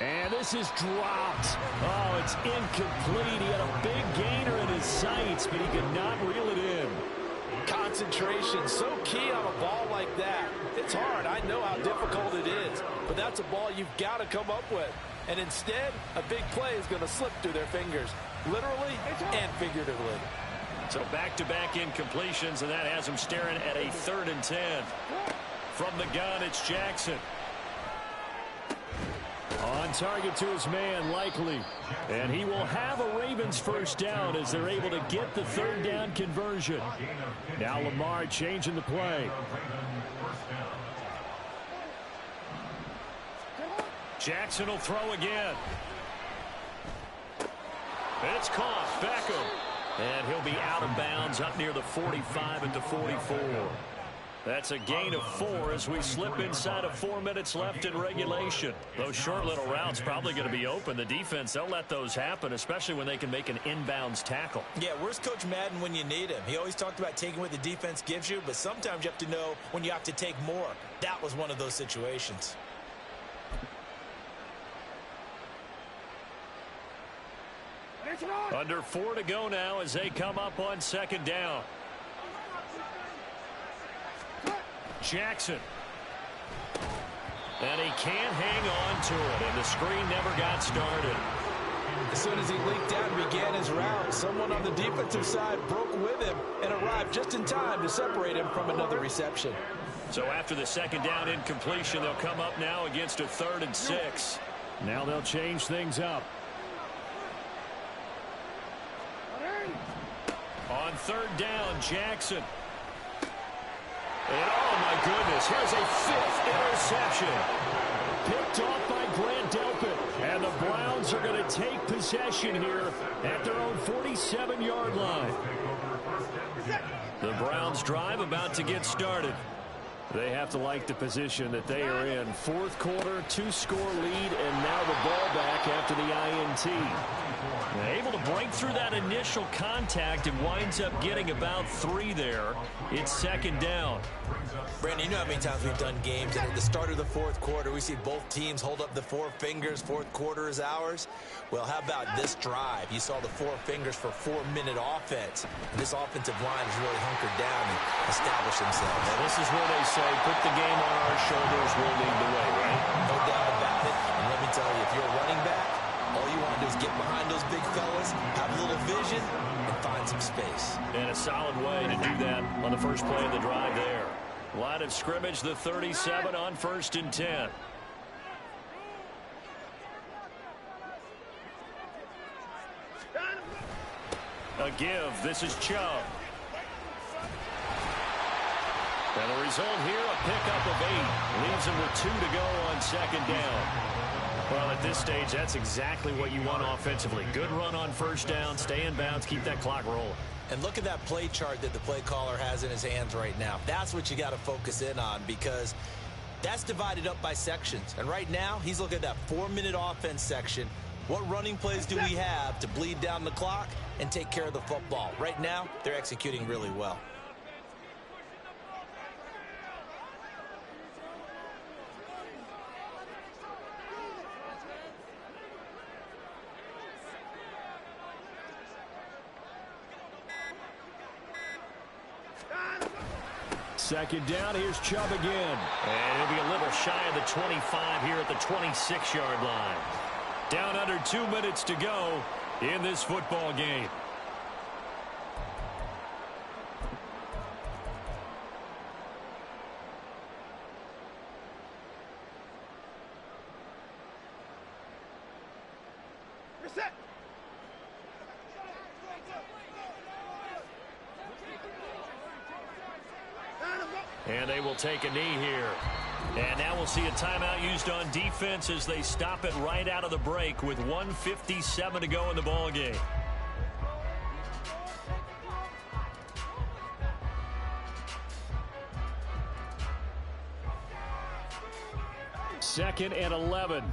And this is dropped. Oh, it's incomplete. He had a big gainer in his sights, but he could not reel it in.
Concentration, so key on a ball like that. It's hard. I know how difficult it is, but that's a ball you've got to come up with. And instead, a big play is going to slip through their fingers, literally and figuratively.
So back-to-back incompletions, and that has him staring at a 3rd and 10. From the gun, it's Jackson. On target to his man, likely. And he will have a Ravens first down as they're able to get the 3rd down conversion. Now Lamar changing the play. Jackson will throw again. It's caught. Beckham. And he'll be out of bounds up near the 45 at the 44. That's a gain of 4 as we slip inside of 4 minutes left in regulation. Those short little routes probably going to be open. The defense, they'll let those happen, especially when they can make an inbounds tackle.
Yeah, where's Coach Madden when you need him? He always talked about taking what the defense gives you, but sometimes you have to know when you have to take more. That was one of those situations.
Under 4 to go now as they come up on 2nd down. Jackson. And he can't hang on to it, and the screen never got started.
As soon as he leaked out and began his route, someone on the defensive side broke with him and arrived just in time to separate him from another reception.
So after the 2nd down incompletion, they'll come up now against a 3rd and 6. Now they'll change things up. On 3rd down, Jackson. And oh my goodness, here's a 5th interception. Picked off by Grant Delpit. And the Browns are going to take possession here at their own 47-yard line. The Browns drive about to get started. They have to like the position that they are in. 4th quarter, 2-score lead, and now the ball back after the INT. Able to break through that initial contact and winds up getting about 3 there. It's 2nd down.
Brandon, you know how many times we've done games, and at the start of the 4th quarter, we see both teams hold up the 4 fingers. 4th quarter is ours. Well, how about this drive? You saw the 4 fingers for 4-minute offense. And this offensive line has really hunkered down and established themselves.
And this is where they say, put the game on our shoulders, we'll lead the way, right?
No doubt about it. And let me tell you, if you're a running back, all you want to do is get behind those big fellas, have a little vision, and find some space.
And a solid way to do that on the first play of the drive there. Line of scrimmage, the 37 on 1st and 10. A give. This is Chubb. And the result here, a pickup of 8. Leaves him with 2 to go on 2nd down. Well, at this stage, that's exactly what you want offensively. Good run on 1st down, stay in bounds, keep that clock rolling.
And look at that play chart that the play caller has in his hands right now. That's what you got to focus in on, because that's divided up by sections. And right now, he's looking at that 4-minute offense section. What running plays do we have to bleed down the clock and take care of the football? Right now, they're executing really well.
Second down, here's Chubb again. And he'll be a little shy of the 25 here at the 26-yard line. Down under 2 minutes to go in this football game. And they will take a knee here. And now we'll see a timeout used on defense as they stop it right out of the break with 1:57 to go in the ball game. Second and 11.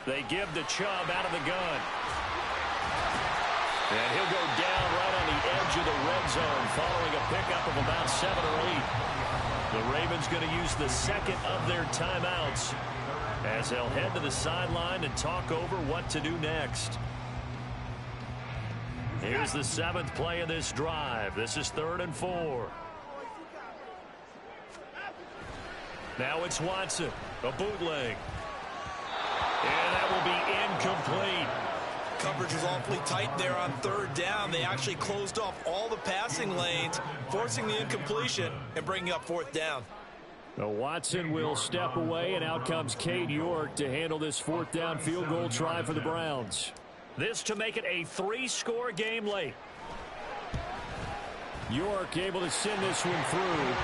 They give the Chubb out of the gun. And he'll go down right on the edge of the red zone following a pickup of about 7 or 8. The Ravens going to use the second of their timeouts as they'll head to the sideline and talk over what to do next. Here's the 7th play of this drive. This is 3rd and 4. Now it's Watson, a bootleg. And that will be incomplete.
Coverage was awfully tight there on 3rd down. They actually closed off all the passing lanes, forcing the incompletion and bringing up 4th down.
Now Watson will step away, and out comes Cade York to handle this 4th down field goal try for the Browns. This to make it a 3-score game late. York able to send this one through.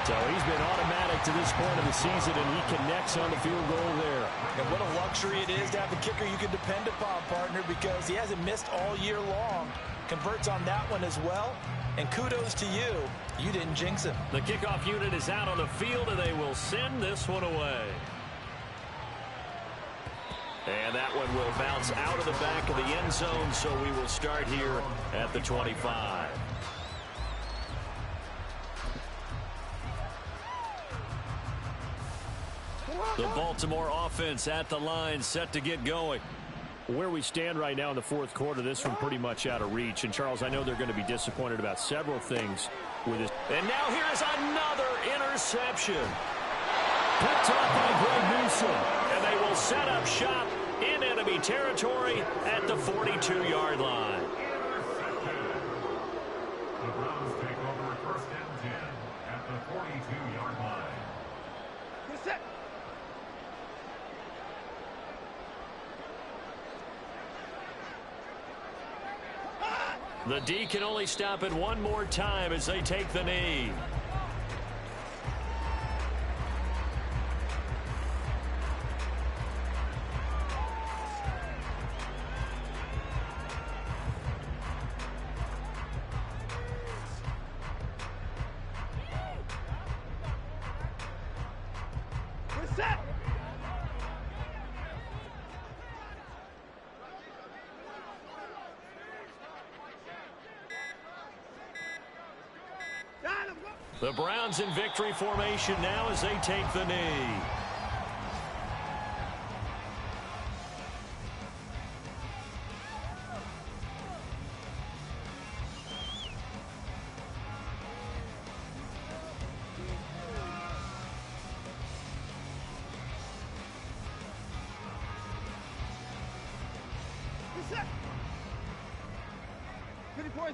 So he's been automatic to this point of the season, and he connects on the field goal there.
And what a luxury it is to have a kicker you can depend upon, partner, because he hasn't missed all year long. Converts on that one as well. And kudos to you. You didn't jinx him.
The kickoff unit is out on the field, and they will send this one away. And that one will bounce out of the back of the end zone, so we will start here at the 25. The Baltimore offense at the line, set to get going. Where we stand right now in the 4th quarter, this one pretty much out of reach. And, Charles, I know they're going to be disappointed about several things with this. And now here's another interception. Picked off by Greg Newsom. And they will set up shop in enemy territory at the 42-yard line.
The Browns take over 1st and 10 at the 42-yard line.
The D can only stop it one more time as they take the knee. The Browns in victory formation now as they take the knee.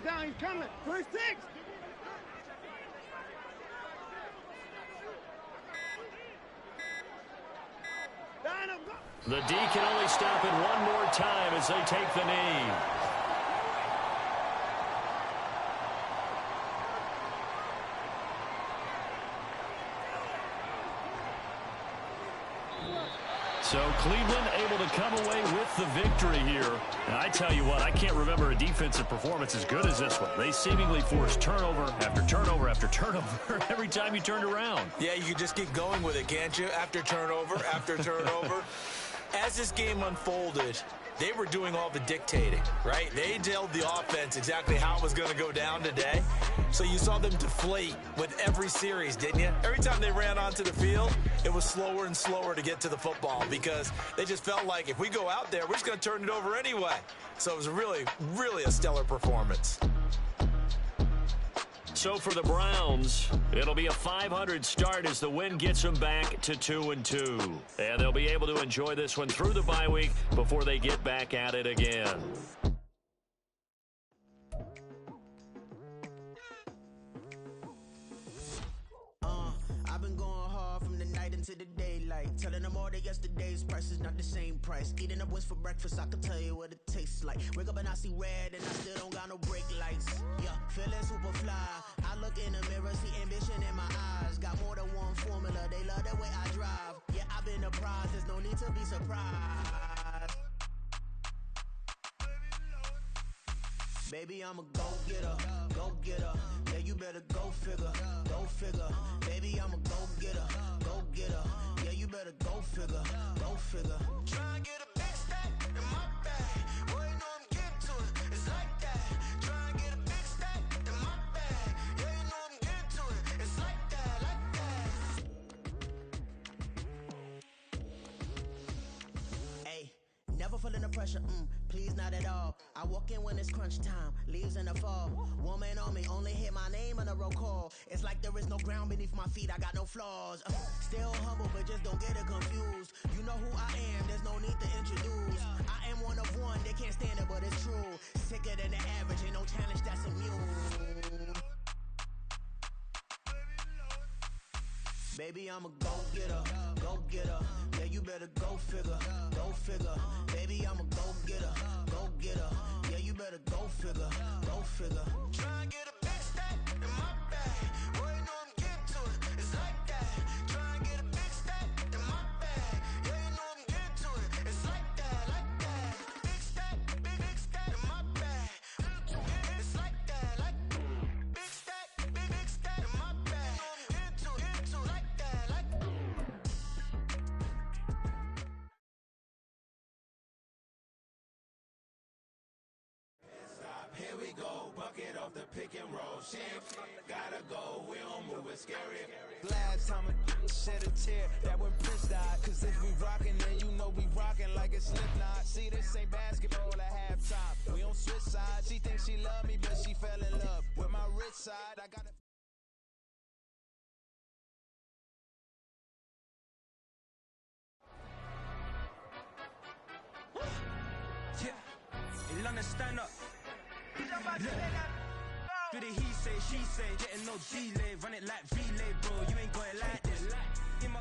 Down, he's coming. First 6.
The D can only stop it one more time as they take the knee. So Cleveland able to come away with the victory here. And I tell you what, I can't remember a defensive performance as good as this one. They seemingly forced turnover after turnover after turnover every time you turned around.
Yeah, you can just keep going with it, can't you? After turnover, after turnover. As this game unfolded, they were doing all the dictating, right? They told the offense exactly how it was going to go down today. So you saw them deflate with every series, didn't you? Every time they ran onto the field, it was slower and slower to get to the football because they just felt like if we go out there, we're just going to turn it over anyway. So it was really, really a stellar performance.
So for the Browns, it'll be a .500 start as the win gets them back to 2-2. And they'll be able to enjoy this one through the bye week before they get back at it again.
I've been going hard from the night into the daylight. Telling them all that yesterday's price is not the same price. Eating up wings for breakfast, I can tell you what it tastes like. Wake up and I see red and I still don't got no brake lights. Yeah, feeling super fly. I look in the mirror, see ambition in my eyes. Got more than one formula, they love the way I drive. Yeah, I've been a prize, there's no need to be surprised. Baby, I'm a go-getter, go-getter. Yeah, you better go figure, go figure. Baby, I'm a go-getter, go-getter. Yeah, you better go figure, go figure. Try and get a big stack in my bag. Boy, you know I'm getting to it, it's like that. Try and get a big stack in my bag. Yeah, you know I'm getting to it, it's like that, like that. feeling the pressure, please not at all. I walk in when it's crunch time, leaves in the fall. Woman on me, only hit my name on a roll call. It's like there is no ground beneath my feet, I got no flaws. Still humble, but just don't get it confused. You know who I am, there's no need to introduce. I am one of one, they can't stand it, but it's true. Sicker than the average, ain't no challenge that's immune. Baby, I'm a go-getter, go-getter. Yeah, you better go figure, go figure. Baby, I'm a go-getter, go-getter. Yeah, you better go figure, go figure. Try and get a big stack in my bag. Boy, you know I'm getting to it, it's like that. Try and get a big stack in my bag. Yeah, you know I'm getting to it, it's like that, like that. Big stack, big stack in my bag. It's like that, like big stack in my bag. Into like that, like.
Here we go, bucket off the pick and roll. Shit, gotta go, we don't move, it's scary.
Last time a shed a tear, that when Prince died. Cause if we rockin', then you know we rockin' like it's Slipknot. See, this ain't basketball at halftime. We on switch sides. She thinks she love me, but she fell in love with my rich side. I gotta.
Yeah, London stand up. Look. Do the he say, she say, getting no delay, run it like relay, bro. You ain't got it like this. In my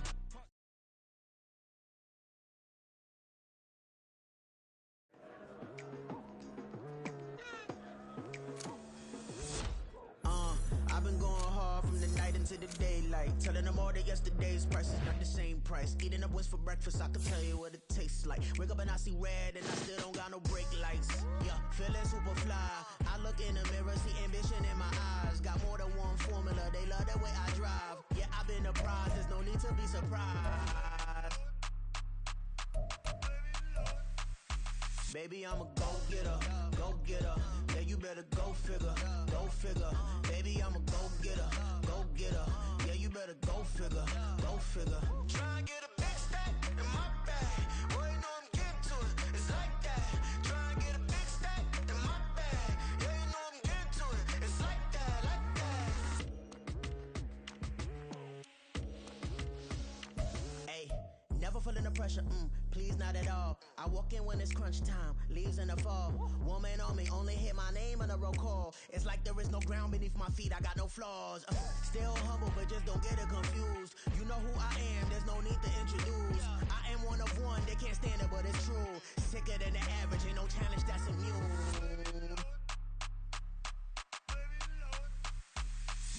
I've been going hard from the night into the daylight, telling them all that yesterday's price is not the same price. Eating up wings for breakfast, I can tell you what it tastes like. Wake up and I see red and I still don't got no brake lights. Yeah, feeling super fly. I look in the mirror, see ambition in my eyes. Got more than one formula, they love the way I drive. Yeah, I've been a prize, there's no need to be surprised. Baby, I'm a go-getter, go-getter. Yeah, you better go figure, go figure. Baby, I'm a go-getter, go-getter. Yeah, you better go figure, go figure.
Try and get a big stack in my bag. Boy, you know I'm getting to it, it's like that. Try and get a big stack in my bag. Yeah, you know I'm getting to it, it's like that, like that.
Hey, never feeling the pressure, please not at all. I walk in when it's crunch time, leaves in the fall. Woman on me, only hit my name on a roll call. It's like there is no ground beneath my feet, I got no flaws. Still humble, but just don't get it confused. You know who I am, there's no need to introduce. I am one of one, they can't stand it, but it's true. Sicker than the average, ain't no challenge that's immune.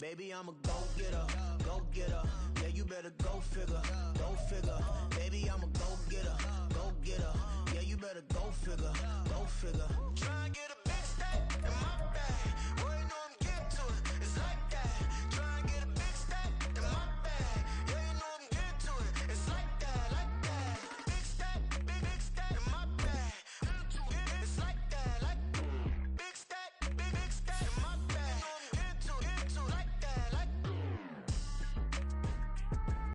Baby, I'm a go-getter, go-getter. Yeah, you better go figure, go figure. Baby, I'm a go-getter, go-getter. Yeah, you better go figure, go figure.
Try and get a big stack in my bag.